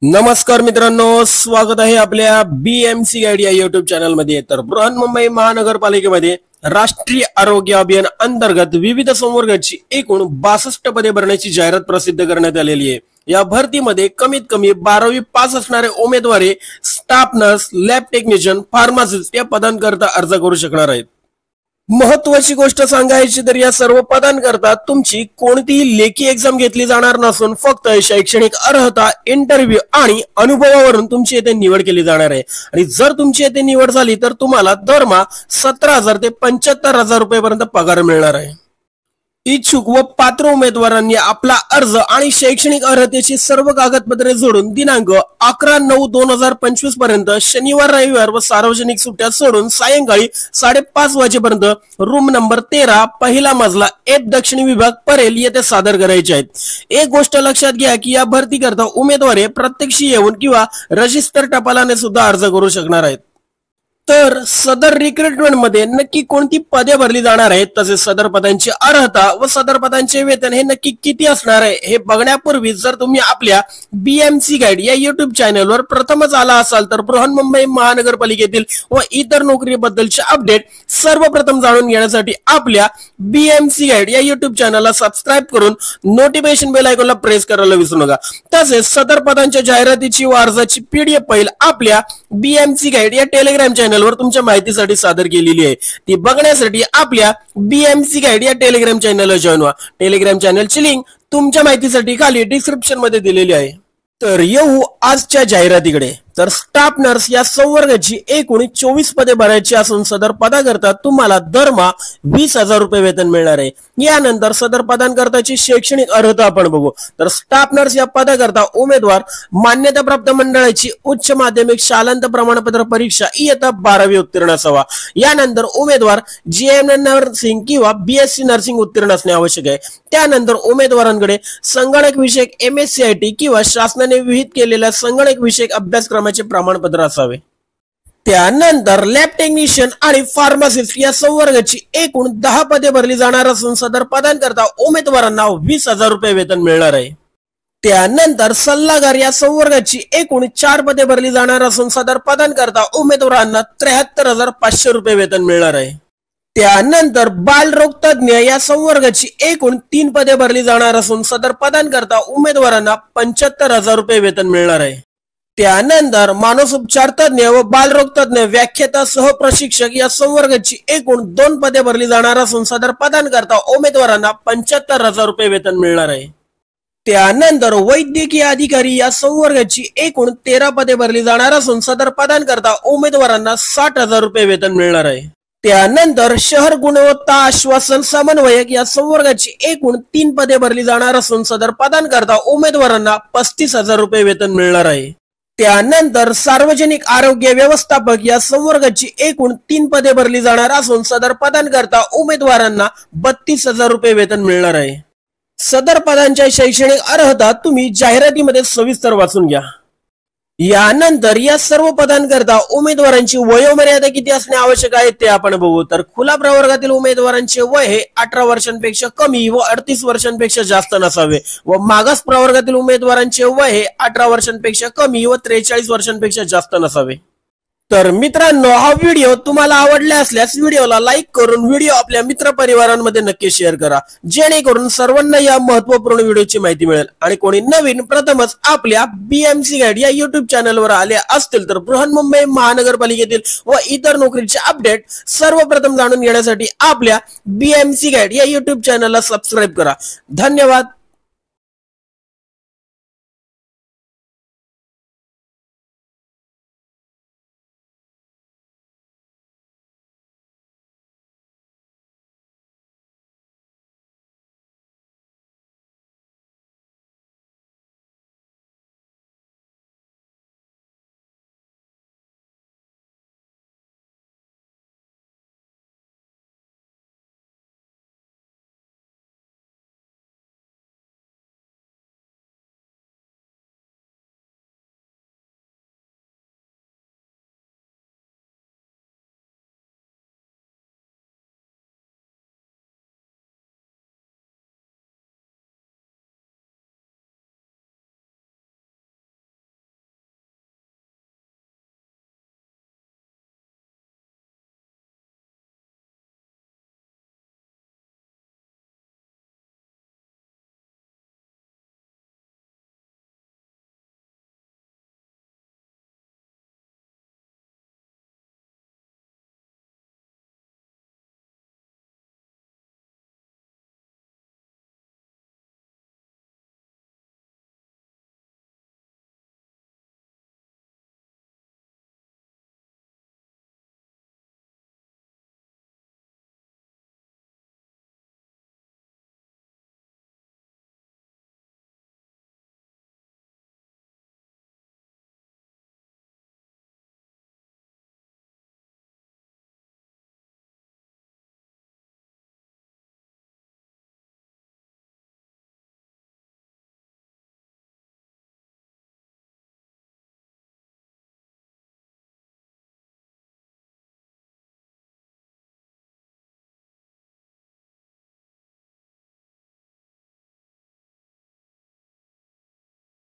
नमस्कार मित्रांनो, स्वागत आहे आपल्या बीएमसी गाईड या युट्यूब चॅनल मध्ये। तर बृहन्मुंबई महानगरपालिकेमध्ये राष्ट्रीय आरोग्य अभियान अंतर्गत विविध संवर्गाची एकूण 62 पदे भरण्याची जाहिरात प्रसिद्ध करण्यात आलेली आहे। या भरतीमध्ये कमीत कमी 12वी पास असणारे उमेदवार staff nurse, lab technician, pharmacist या पदांकरता अर्ज करू शकणार आहेत। महत्त्वाची गोष्ट सांगायची तर या सर्व पदांकरता तुमची कोणतीही लेखी एक्झाम घेतली जाणार नसून फक्त शैक्षणिक अर्हता, इंटरव्ह्यू आणि अनुभवावरून तुमची येथे निवड केली जाणार आहे। आणि जर तुमची येथे निवड झाली तर तुम्हाला दरमहा 17,000 ते 75,000 रुपयांपर्यंत पगार मिळणार आहे। इच्छुक व पात्र उमेदवारांनी आपला अर्ज आणि शैक्षणिक अर्हतेची सर्व कागदपत्रे जोडून दिनांक 11/9/2025 पर्यंत शनिवार, रविवार व सार्वजनिक सुट्ट्या सोडून सायंकाळी 5:30 वाजेपर्यंत रूम नंबर 13, पहिला मजला, एफ दक्षिणी विभाग, परेल येथे सादर करायचे आहेत। एक गोष्ट लक्षात घ्या की या भरती करता उमेदवार प्रत्यक्ष येऊन किंवा रजिस्टर टपालाने सुद्धा अर्ज करू शकणार आहेत। तर सदर रिक्रुटमेंट मध्ये नक्की कोणती पदे भरली जाणार आहेत, तसेच सदर पदांची अर्हता व सदर पदांचे वेतन हे नक्की किती असणार आहे हे बघण्यापूर्वी जर तुम्ही आपल्या बीएमसी गाईड या युट्यूब चॅनलवर प्रथमच आला असाल तर बृहन्मुंबई महानगरपालिकेतील व इतर नोकरीबद्दलचे अपडेट सर्वप्रथम जाणून घेण्यासाठी आपल्या बीएमसी गाईड या युट्यूब चॅनलला सबस्क्राइब करून नोटिफिकेशन बेल आयकॉनला प्रेस करायला विसरू नका। तसेच सदर पदांच्या जाहिरातीची व अर्जाची पीडीएफ फाईल आपल्या बीएमसी गाईड या टेलिग्राम चॅनल वर तुमच्या माहितीसाठी सादर केलेली आहे। ती बघण्यासाठी आपल्या बीएमसी गाईड या टेलिग्राम चॅनलला जॉइन व्हा। टेलिग्राम चॅनलची लिंक तुमच्या माहितीसाठी खाली डिस्क्रिप्शन मध्ये दिलेली आहे। तर येऊ आजच्या जाहिरातीकडे। तर स्टाफ नर्स या संवर्गाची एकूण 24 पदे भरायची असून सदर पदाकरता तुम्हाला दरमहा 20,000 रुपये वेतन मिळणार आहे। यानंतर सदर पदांकरताची शैक्षणिक अर्हता आपण बघू। तर स्टाफ नर्स या पदाकरता उमेदवार मान्यताप्राप्त मंडळाची उच्च माध्यमिक शालांत प्रमाणपत्र परीक्षा इयत्ता 12वी उत्तीर्ण असावा। यानंतर उमेदवार जीएमएन नर्सिंग किंवा बीएससी नर्सिंग उत्तीर्ण असणे आवश्यक आहे। त्यानंतर उमेदवारांकडे संगणक विषयक एमएससीआयटी किंवा शासनाने विहित केलेल्या संगणक विषयक अभ्यासक्रमाचे प्रमाणपत्र असावे। त्यानंतर लॅब टेक्निशियन आणि फार्मासिस्ट या संवर्गाची एकूण 10 पदे भरली जाणार असून सदर पदांकरता उमेदवारांना 20,000 रुपये वेतन मिळणार आहे। त्यानंतर सल्लागार या संवर्गाची एकूण 4 पदे भरली जाणार असून सदर पदांकरता उमेदवारांना 73,500 रुपये वेतन मिळणार आहे। त्यानंतर बालरोग तज्ञ या संवर्गाची एकूण 3 पदे भरली जाणार असून सदर पदांकरता उमेदवारांना 75,000 रुपये वेतन मिळणार आहे। त्यानंतर मानसोपचार तज्ञ व बालरोग तज्ञ व्याख्याता सह प्रशिक्षक या संवर्गाची एकूण 2 पदे भरली जाणार असून सदर पदांकरता उमेदवारांना 75,000 रुपये वेतन मिळणार आहे। त्यानंतर वैद्यकीय अधिकारी या संवर्गाची एकूण 13 पदे भरली जाणार असून सदर पदांकरता उमेदवारांना 60,000 रुपये वेतन मिळणार आहे। त्यानंतर शहर गुणवत्ता आश्वासन समन्वयक या संवर्गाची एकूण 3 पदे भरली जाणार असून सदर पदांकरता उमेदवारांना 35,000 रुपये वेतन मिळणार आहे। त्यानंतर सार्वजनिक आरोग्य व्यवस्थापक या संवर्गाची एकूण 3 पदे भरली जाणार असून सदर पदांकरता उमेदवारांना 32,000 रुपये वेतन मिळणार आहे। सदर पदांच्या शैक्षणिक अर्हता तुम्ही जाहिरातीमध्ये सविस्तर वाचून घ्या। यानंतर या सर्व पदांकरता उमेदवारांची वयोमर्यादा किती असणे आवश्यक आहे ते आपण बघू। तर खुला प्रवर्गातील उमेदवारांचे वय हे 18 वर्षांपेक्षा कमी व 38 वर्षांपेक्षा जास्त नसावे व मागास प्रवर्गातील उमेदवारांचे वय हे 18 वर्षांपेक्षा कमी व 43 वर्षांपेक्षा जास्त नसावे। तर मित्रांनो, हा व्हिडिओ तुम्हाला आवडला असल्यास व्हिडिओला लाईक करून व्हिडिओ आपल्या मित्र परिवारांमध्ये नक्की शेअर करा, जेणेकरून सर्वांना या महत्त्वपूर्ण व्हिडिओची माहिती मिळेल। आणि कोणी नवीन प्रथमच आपल्या बीएमसी गाईड या युट्यूब चॅनलवर आले असतील तर बृहन्मुंबई महानगरपालिकेतील व इतर नोकरीचे अपडेट सर्वप्रथम जाणून घेण्यासाठी आपल्या बीएमसी गाईड या युट्यूब चॅनलला सबस्क्राइब करा। धन्यवाद।